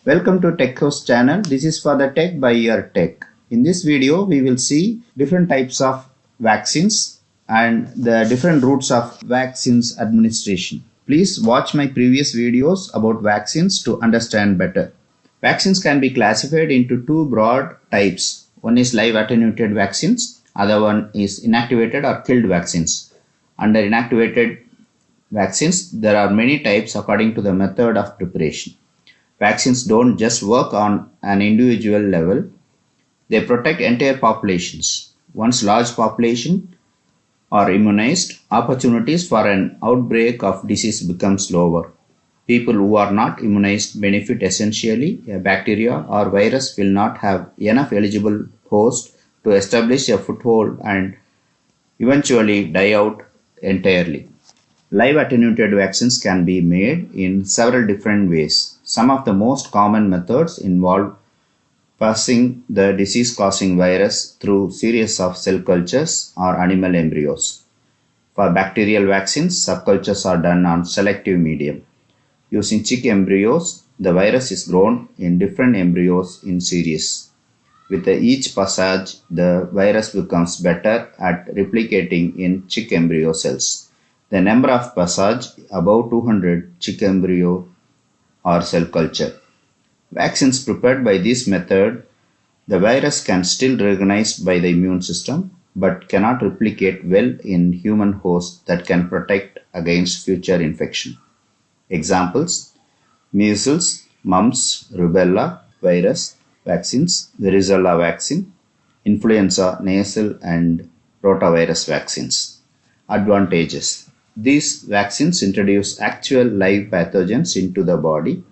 Welcome to Tech Host channel. This is for the Tech by Your Tech. In this video, we will see different types of vaccines and the different routes of vaccines administration. Please watch my previous videos about vaccines to understand better. Vaccines can be classified into two broad types. One is live attenuated vaccines, other one is inactivated or killed vaccines. Under inactivated vaccines, there are many types according to the method of preparation. Vaccines don't just work on an individual level, they protect entire populations. Once large population are immunized, opportunities for an outbreak of disease becomes lower. People who are not immunized benefit essentially. A bacteria or virus will not have enough eligible host to establish a foothold and eventually die out entirely. Live attenuated vaccines can be made in several different ways. Some of the most common methods involve passing the disease-causing virus through series of cell cultures or animal embryos. For bacterial vaccines, subcultures are done on selective medium. Using chick embryos, the virus is grown in different embryos in series. With each passage, the virus becomes better at replicating in chick embryo cells. The number of passage above 200 chick embryo or cell culture. Vaccines prepared by this method, the virus can still recognized by the immune system but cannot replicate well in human hosts that can protect against future infection. Examples: measles, mumps, rubella virus vaccines, varicella vaccine, influenza nasal and rotavirus vaccines. Advantages: these vaccines introduce actual live pathogens into the body.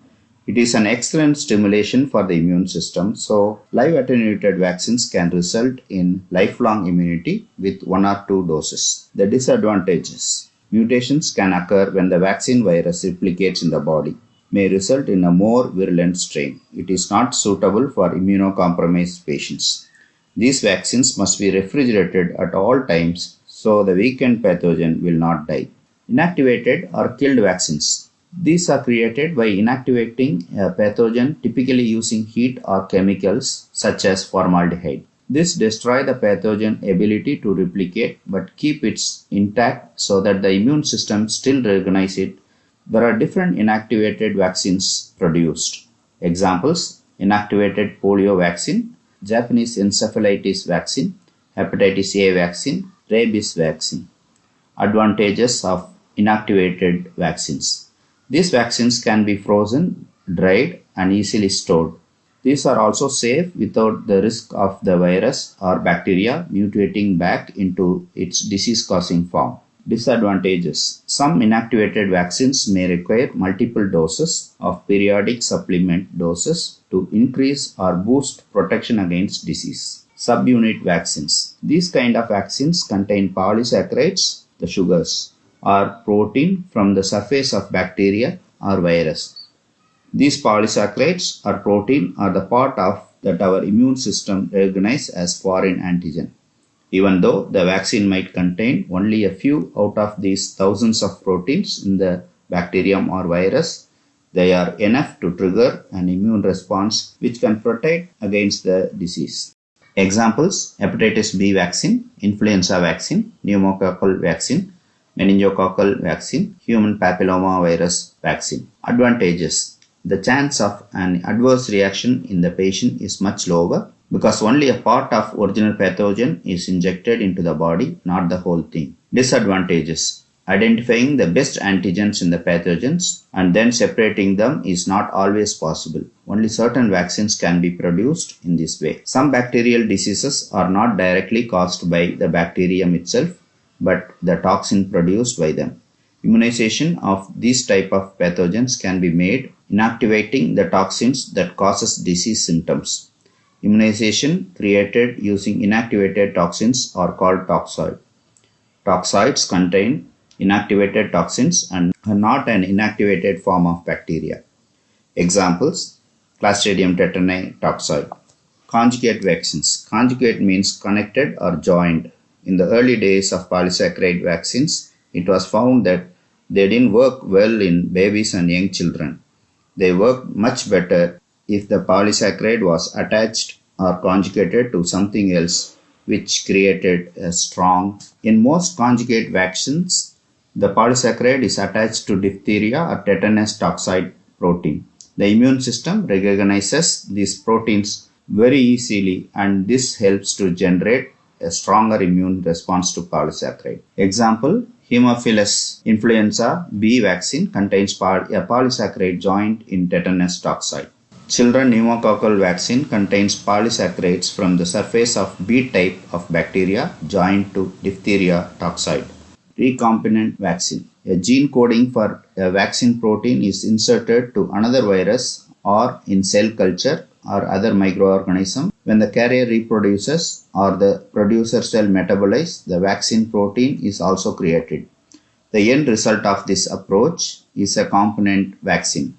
It is an excellent stimulation for the immune system, so live attenuated vaccines can result in lifelong immunity with 1 or 2 doses. The disadvantages: mutations can occur when the vaccine virus replicates in the body, may result in a more virulent strain. It is not suitable for immunocompromised patients. These vaccines must be refrigerated at all times so the weakened pathogen will not die. Inactivated or killed vaccines. These are created by inactivating a pathogen, typically using heat or chemicals such as formaldehyde. This destroys the pathogen ability to replicate but keep it intact so that the immune system still recognizes it. There are different inactivated vaccines produced. Examples: inactivated polio vaccine, Japanese encephalitis vaccine, hepatitis A vaccine, rabies vaccine. Advantages of inactivated vaccines. These vaccines can be frozen, dried, and easily stored. These are also safe without the risk of the virus or bacteria mutating back into its disease-causing form. Disadvantages: some inactivated vaccines may require multiple doses of periodic supplement doses to increase or boost protection against disease. Subunit vaccines. These kind of vaccines contain polysaccharides, the sugars, or protein from the surface of bacteria or virus. These polysaccharides or protein are the part of that our immune system recognizes as foreign antigen. Even though the vaccine might contain only a few out of these thousands of proteins in the bacterium or virus, they are enough to trigger an immune response which can protect against the disease. Examples: hepatitis B vaccine, influenza vaccine, pneumococcal vaccine, meningococcal vaccine, human papillomavirus vaccine. Advantages: the chance of an adverse reaction in the patient is much lower because only a part of original pathogen is injected into the body, not the whole thing. Disadvantages: identifying the best antigens in the pathogens and then separating them is not always possible. Only certain vaccines can be produced in this way. Some bacterial diseases are not directly caused by the bacterium itself, but the toxin produced by them. Immunization of these type of pathogens can be made inactivating the toxins that causes disease symptoms. Immunization created using inactivated toxins are called toxoid. Toxoids contain inactivated toxins and are not an inactivated form of bacteria. Examples: Clostridium tetani toxoid. Conjugate vaccines. Conjugate means connected or joined. In the early days of polysaccharide vaccines, it was found that they didn't work well in babies and young children. They worked much better if the polysaccharide was attached or conjugated to something else which created a strong. In most conjugate vaccines, the polysaccharide is attached to diphtheria or tetanus toxoid protein. The immune system recognizes these proteins very easily, and this helps to generate a stronger immune response to polysaccharide. Example, Haemophilus influenza B vaccine contains a polysaccharide joint in tetanus toxoid. Children pneumococcal vaccine contains polysaccharides from the surface of B type of bacteria joined to diphtheria toxoid. Recombinant vaccine. A gene coding for a vaccine protein is inserted to another virus or in cell culture or other microorganism. When the carrier reproduces or the producer cell metabolizes, the vaccine protein is also created. The end result of this approach is a component vaccine.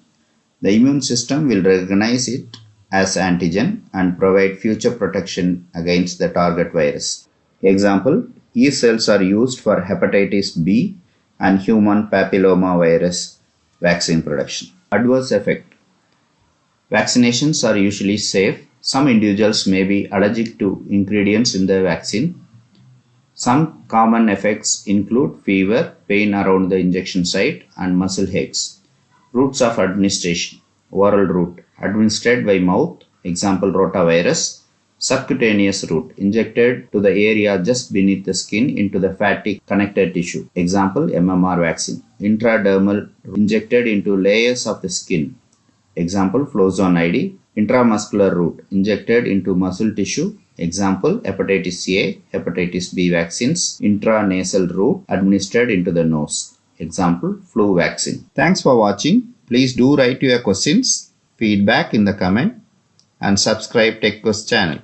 The immune system will recognize it as antigen and provide future protection against the target virus. Example, E cells are used for hepatitis B and human papilloma virus vaccine production. Adverse effect. Vaccinations are usually safe. Some individuals may be allergic to ingredients in the vaccine. Some common effects include fever, pain around the injection site, and muscle aches. Routes of administration. Oral route, administered by mouth, example rotavirus. Subcutaneous route, injected to the area just beneath the skin into the fatty connective tissue, example MMR vaccine. Intradermal, injected into layers of the skin, example Flozone ID. Intramuscular route, injected into muscle tissue, example hepatitis A, hepatitis B vaccines. Intranasal route, administered into the nose, example flu vaccine. Thanks for watching. Please do write your questions, feedback in the comment and subscribe TechQuest channel.